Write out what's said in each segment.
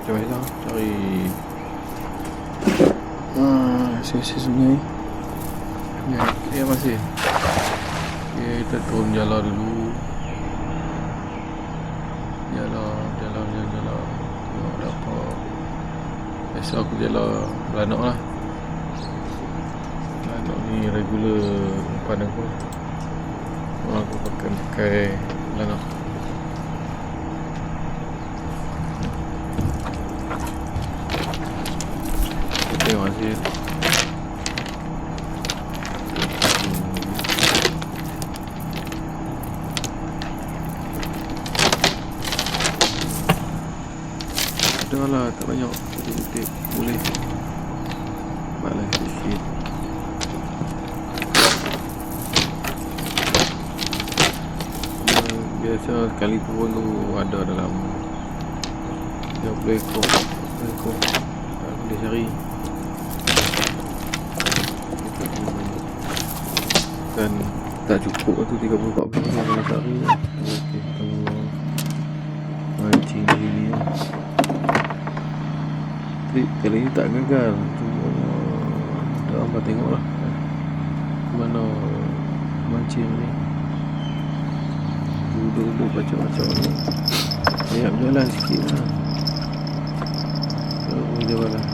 Macam mana cari sesi sungai. Ya, okay, masih. Okay, kita turun jalan dulu. Jalan. Tengok ada apa. Biasa aku jalan beranak lah. Beranak ni regular umpan aku. Aku pakai beranak. Tengok hasil. Dah lah, tak banyak. Sedikit boleh. Balas sikit. Biasa sekali turun tu ada dalam 30 ekor. Tak boleh cari. Dan tak cukup tu 30-40 kalau cari. Okey, kita mancing di sini. Trip kali ni tak gagal. Cuma dah hampa tengoklah mana mancing ni. Duduk baca-baca ni. Saya berjalan sikit lah. Terus jalan lah.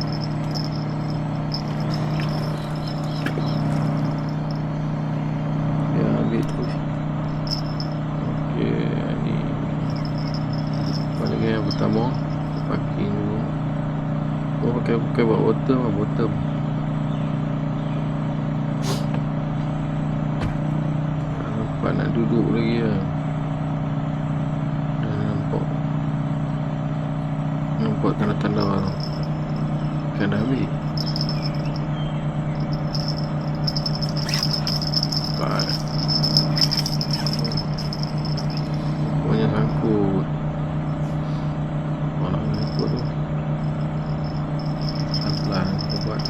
Terus. Okey, ni pada yang pertama parking dulu. Pakai bottom. Nampak nak duduk lagi lah. Dah nampak tanda-tanda kan dah habis. Pokoknya sangkut. Mana sangkut tu. Pelan-pelan aku buat.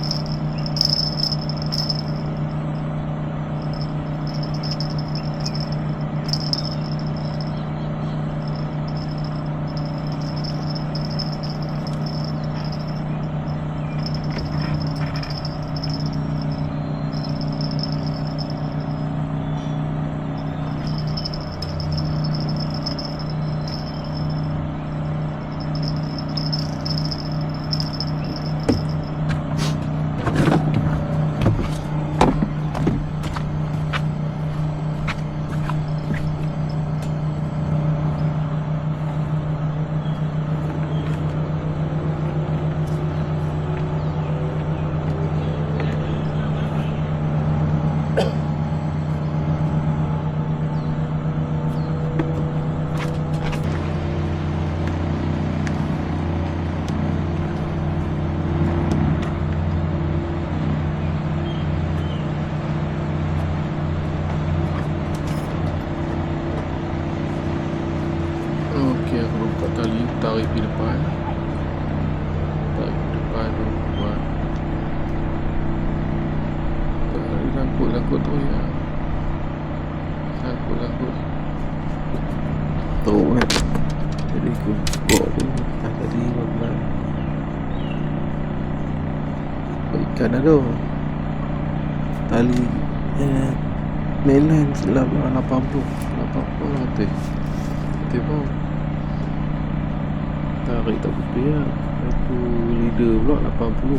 Okey, aku buka tali, tarik di depan tu buat. Tarik langkut tu ya. Langkut tu kan. Jadi aku buat tu tadi pelan. Ikan ada tali mainline 80 tiba tarik tak betul lah. Aku leader pula 80.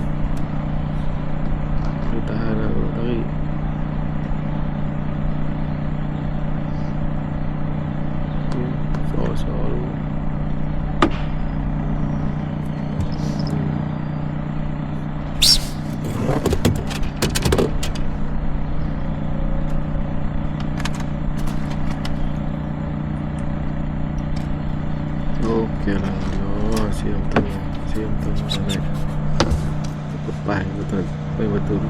Dia tahan lah kalau tarik. Soal okey lah. Siam tu naik lepas betul.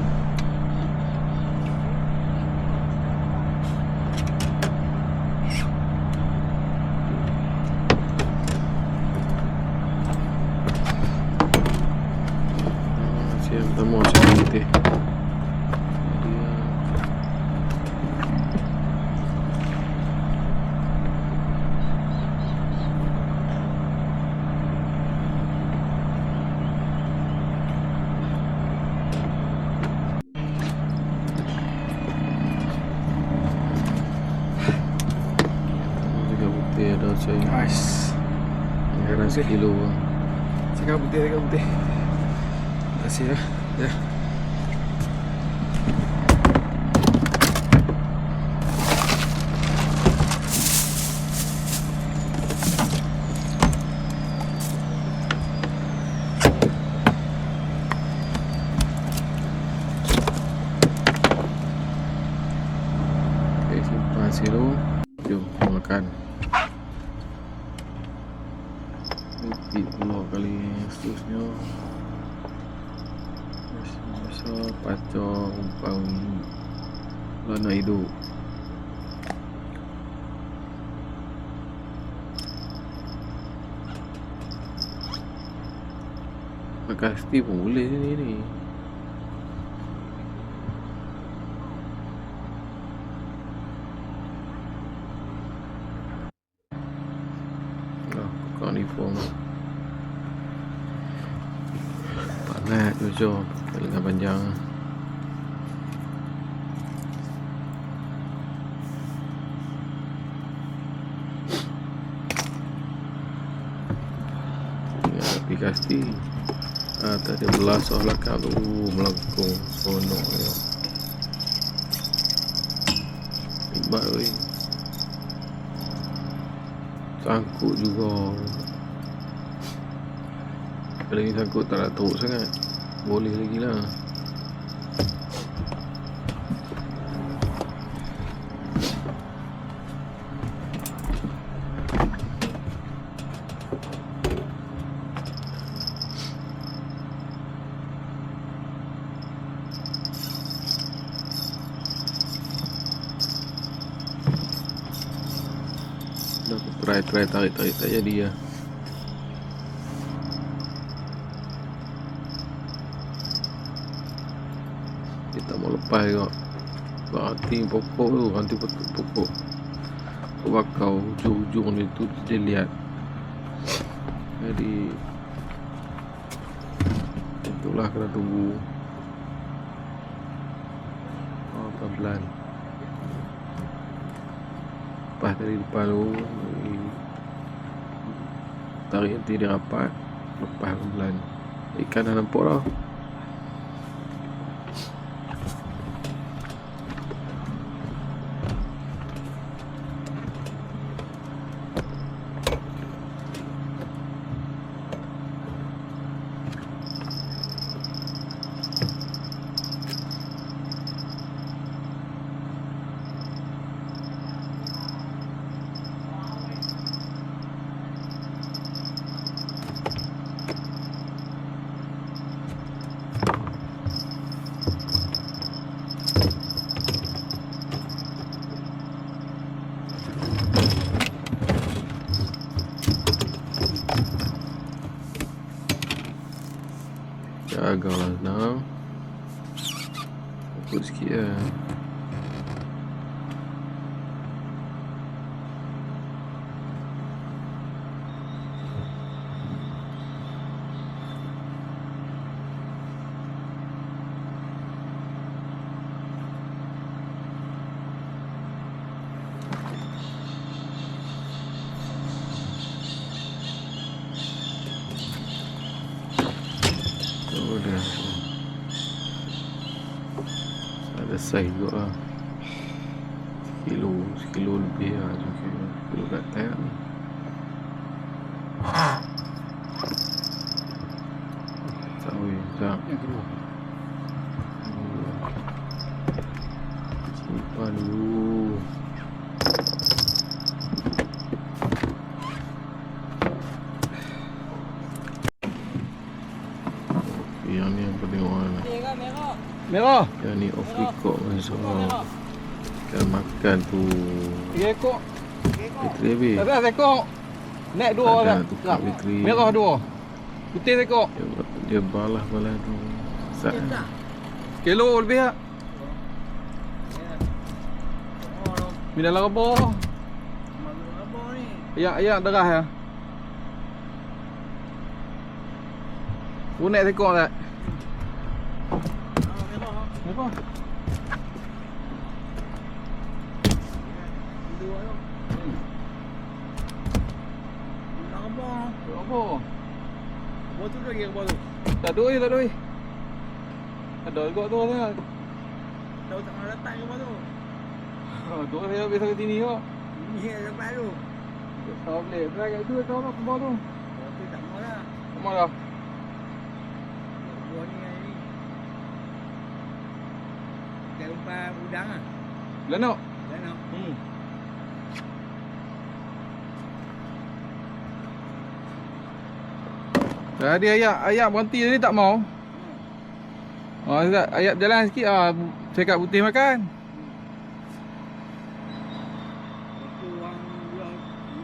Siam temu putih. Sekarang sekilo. Cakap putih. Terima kasih ya. Ya. Okay, simpan silo. Jom makan. Repeat pula kali seterusnya. Biasa pacang umpang lana hidup. Kasti pun boleh ni. Kau ni form panat tu lengan panjang. Ya, tapi kasti tak ada belasah belakang tu melengkung sonok ya. Hebat weh. Sangkut juga. Kalau ni sangkut tak nak teruk sangat, boleh lagi lah. Aku try tarik tak jadi lah. Dia tak mau lepas juga. Ranting pokok tu, ranting pokok bakau hujung-hujung ni tu dia lihat. Jadi itulah kena tunggu pelan-pelan. Lepas dari depan tu tarik nanti dia rapat, lepas pelan. Ikan dah nampak dah. Jagalah senang. Fokus sikit lah. Dah ada saiz juga lah. Sekilo lebih lah. Sekilo kat atas ni. Tak boleh, tak. Yang kedua. Simpan dulu. Yang ni apa tengok lah. Merah. Yang ni off record masa kita makan tu 3 ekor. bateri habis. Tak ada ekor. Naik 2 Ada dah. tukar bateri. Merah 2. Putih ekor. Dia balah tu sat. Kilo lebih tak? Minat lah rebah. Ya, derah ya. Naik ekor tak? Merah. Apa? Bawah tu lagi ke bawah tu? Tak ada oi, tak ada oi. Ada juga tu kan. Tahu tak nak datang ke bawah tu? Tu saya biasa ke sini kok. Ini yang dapat tu. Tak boleh. Try kat tu kau nak ke bawah tu. Bawah tu tak mau lah. Kemana dah? Bawah ni hari ni. Kat umpan udang lah. Belanok. Dah nak. Tadi ayat berhenti tadi tak mau. Ayat jalan sikit cakap putih makan. Itu orang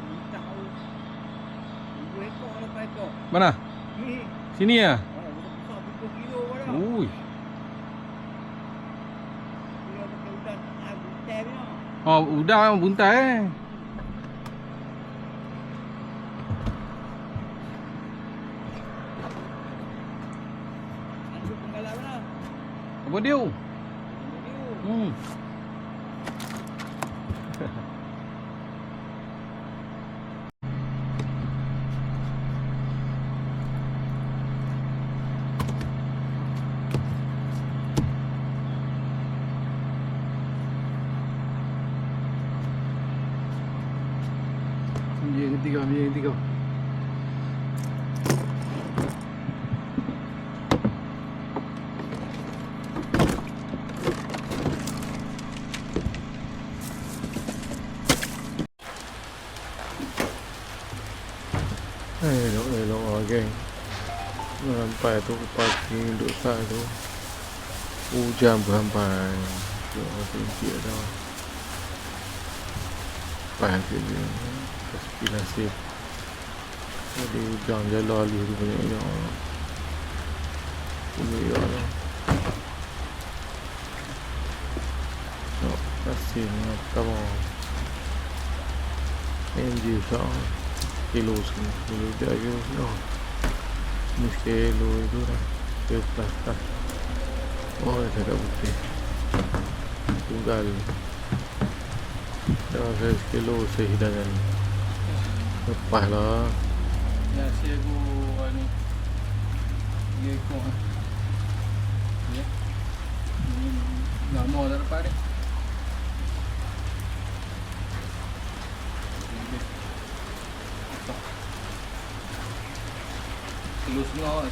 minta 2 ekor lah 4 ekor. Mana? Ni. Sini ya. Besar 20 kilo pun dah. Ui. Dia pakai udang buntai ni lah. Oh, udang buntai Ada penggalap lah. Apa dia? Dia. Dia yang ketiga. Elok geng. Sampai tu parking duduk sat tu. Hujan berhampai. Tengok tinggi dah. Pagi dia. Sepi nasib. Jadi hujan jala alih tu banyak-banyak. Ini lah. Kasih pertama MG sah kilo sini kilo dia kilo no ni kilo itu lah kilo plastik ada putih tunggal dah 1 kilo sehidangan lepas lah ya siagu anu dia kok ya ini dah mau dah dapat ni kilo setengah.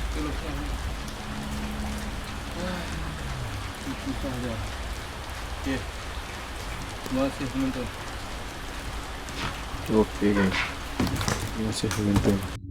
Susah je. Okay. Terima kasih penonton. Okay guys. Terima kasih penonton.